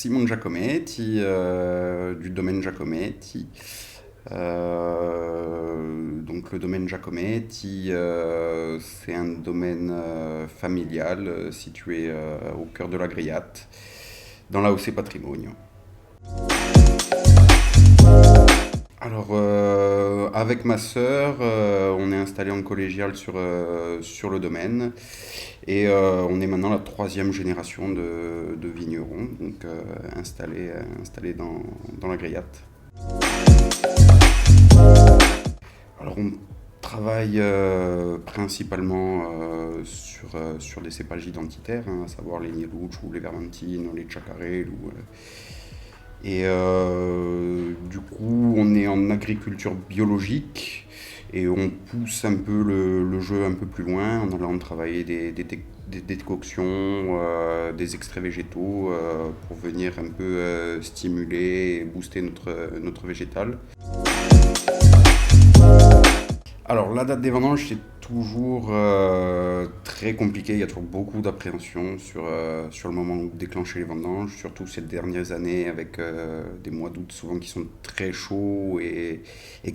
Simone Giacometti, du domaine Giacometti. Donc le domaine Giacometti, c'est un domaine familial situé au cœur de la Griate, dans l'AOC Patrimonio. Alors, avec ma sœur, on est installé en collégial sur le domaine et on est maintenant la troisième génération de vignerons, donc installés dans la Griate. Alors, on travaille principalement sur des cépages identitaires, hein, à savoir les Nielucci, les Vermentino, les Chacarel. Du coup, on est en agriculture biologique et on pousse un peu le jeu un peu plus loin en allant travailler des décoctions, des extraits végétaux pour venir un peu stimuler et booster notre végétal. Alors, la date des vendanges, c'est toujours très compliqué. Il y a toujours beaucoup d'appréhension sur le moment où déclencher les vendanges, surtout ces dernières années avec des mois d'août souvent qui sont très chauds et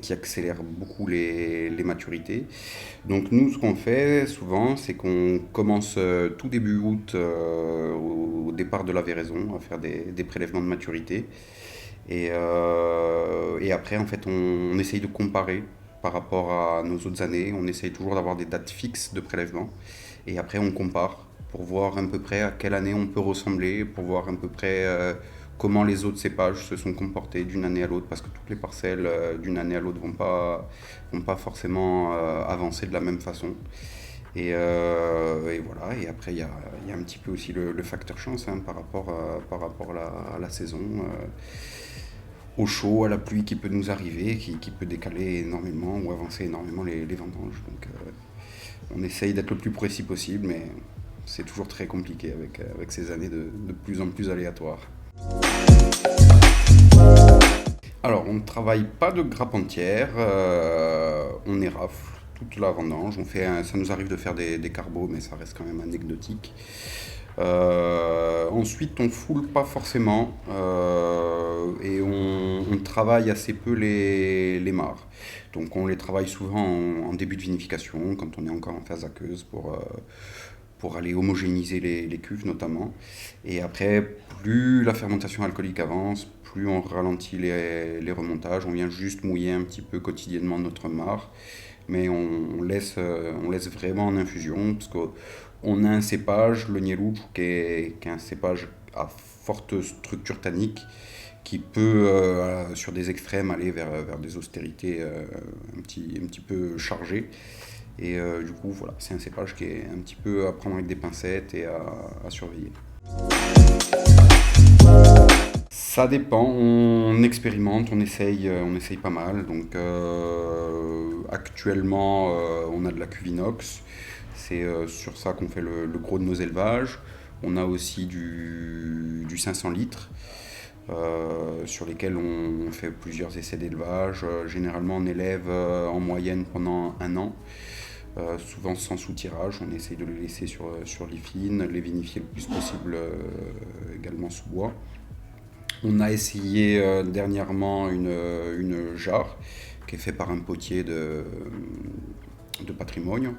qui accélèrent beaucoup les maturités. Donc, nous, ce qu'on fait souvent, c'est qu'on commence tout début août, au départ de la véraison, à faire des prélèvements de maturité. Et après, en fait, on essaye de comparer par rapport à nos autres années. On essaye toujours d'avoir des dates fixes de prélèvement. Et après, on compare pour voir à peu près à quelle année on peut ressembler, pour voir à peu près comment les autres cépages se sont comportés d'une année à l'autre, parce que toutes les parcelles d'une année à l'autre vont pas forcément avancer de la même façon. Et voilà, et après il y a un petit peu aussi le facteur chance, hein, par rapport à la saison. Au chaud, à la pluie qui peut nous arriver, qui peut décaler énormément ou avancer énormément les vendanges. Donc on essaye d'être le plus précis possible, mais c'est toujours très compliqué avec ces années de plus en plus aléatoires. Alors, on ne travaille pas de grappe entière, on érafle toute la vendange. Ça nous arrive de faire des carbos, mais ça reste quand même anecdotique. Ensuite, on foule pas forcément et on travaille assez peu les mares. Donc, on les travaille souvent en début de vinification, quand on est encore en phase aqueuse pour aller homogénéiser les cuves notamment. Et après, plus la fermentation alcoolique avance, plus on ralentit les remontages. On vient juste mouiller un petit peu quotidiennement notre mare, mais on laisse vraiment en infusion parce qu'on a un cépage, le Nielucci, qui est un cépage à forte structure tannique qui peut, sur des extrêmes, aller vers des austérités un petit peu chargées. Et du coup, voilà, c'est un cépage qui est un petit peu à prendre avec des pincettes et à surveiller. Ça dépend, on expérimente, on essaye pas mal. Donc actuellement, on a de la cuve inox. C'est sur ça qu'on fait le gros de nos élevages. On a aussi du 500 litres. Sur lesquels on fait plusieurs essais d'élevage. Généralement, on élève en moyenne pendant un an. Souvent sans sous-tirage, on essaye de les laisser sur les fines, les vinifier le plus possible également sous bois. On a essayé dernièrement une jarre qui est faite par un potier de Patrimonio.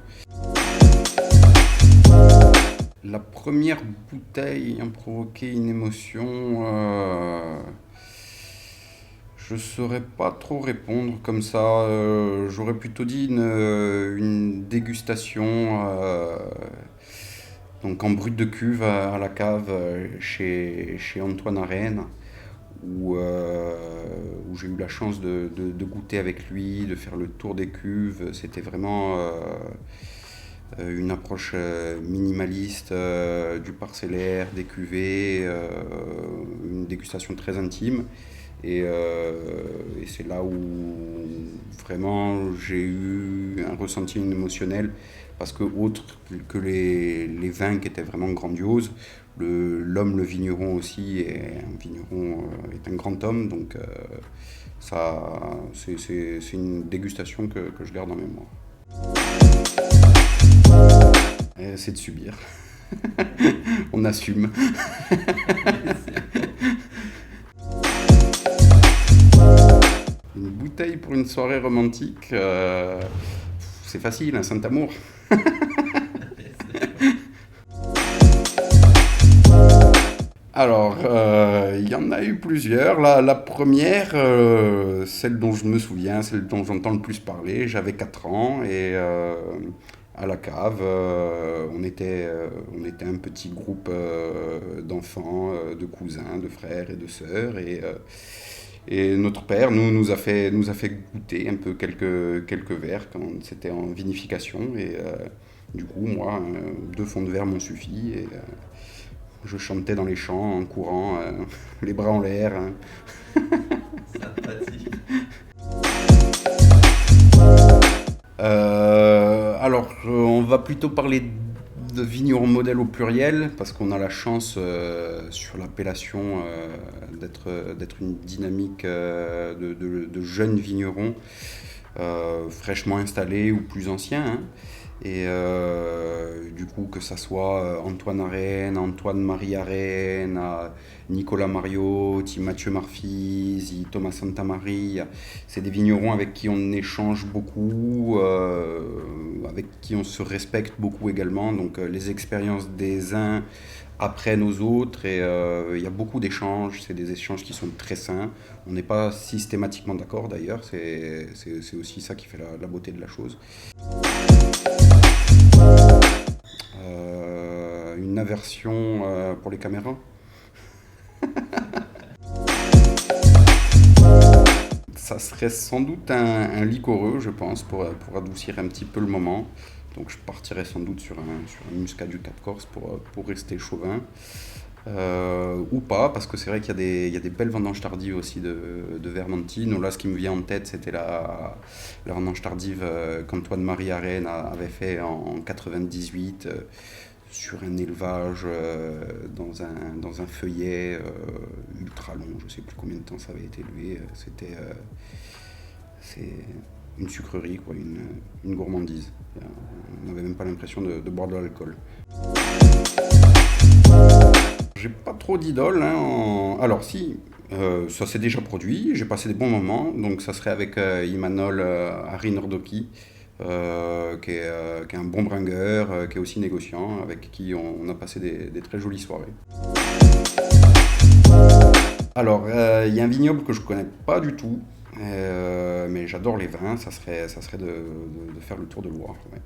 La première bouteille ayant provoqué une émotion, je ne saurais pas trop répondre comme ça. J'aurais plutôt dit une dégustation donc en brut de cuve à la cave chez Antoine Arène, où j'ai eu la chance de goûter avec lui, de faire le tour des cuves. C'était vraiment une approche minimaliste du parcellaire, des cuvées, une dégustation très intime. Et c'est là où vraiment j'ai eu un ressenti émotionnel parce que autre que les vins qui étaient vraiment grandioses, l'homme, le vigneron aussi, est un grand homme, donc c'est une dégustation que je garde en mémoire. C'est de subir. On assume. bouteille pour une soirée romantique, c'est facile, un Saint-Amour. Alors, il y en a eu plusieurs. La première, celle dont je me souviens, celle dont j'entends le plus parler, j'avais 4 ans et à la cave, on était un petit groupe d'enfants, de cousins, de frères et de sœurs. Et notre père nous a fait goûter un peu quelques verres quand c'était en vinification. Et du coup, moi, 2 fonds de verre m'ont suffi. Et je chantais dans les champs en courant, les bras en l'air, hein. Sympathique. On va plutôt parler de vignerons modèles au pluriel, parce qu'on a la chance sur l'appellation d'être une dynamique de jeunes vignerons fraîchement installés ou plus anciens, hein. Et du coup, que ça soit Antoine Arène, Antoine-Marie Arène, Nicolas Mariotti, Mathieu Marfisi, Thomas Santamaria, c'est des vignerons avec qui on échange beaucoup, avec qui on se respecte beaucoup également. Donc les expériences des uns apprennent aux autres et il y a beaucoup d'échanges. C'est des échanges qui sont très sains. On n'est pas systématiquement d'accord d'ailleurs, c'est aussi ça qui fait la beauté de la chose. Une aversion pour les caméras. Ça serait sans doute un liquoreux, je pense, pour adoucir un petit peu le moment. Donc je partirais sans doute sur un muscat du Cap Corse pour rester chauvin. Ou pas, parce que c'est vrai qu'il y a des belles vendanges tardives aussi de Vermentine. Là, ce qui me vient en tête, c'était la vendange tardive qu'Antoine-Marie Arène avait fait en 98 sur un élevage dans un feuillet ultra long. Je ne sais plus combien de temps ça avait été élevé. C'est une sucrerie, quoi, une gourmandise. On n'avait même pas l'impression de boire de l'alcool. J'ai pas trop d'idoles, hein, alors si, ça s'est déjà produit, j'ai passé des bons moments, donc ça serait avec Imanol Harry Nordoki, qui est un bon bringueur, qui est aussi négociant, avec qui on a passé des très jolies soirées. Alors, il y a un vignoble que je connais pas du tout, mais j'adore les vins, ça serait de faire le tour de Loire, ouais.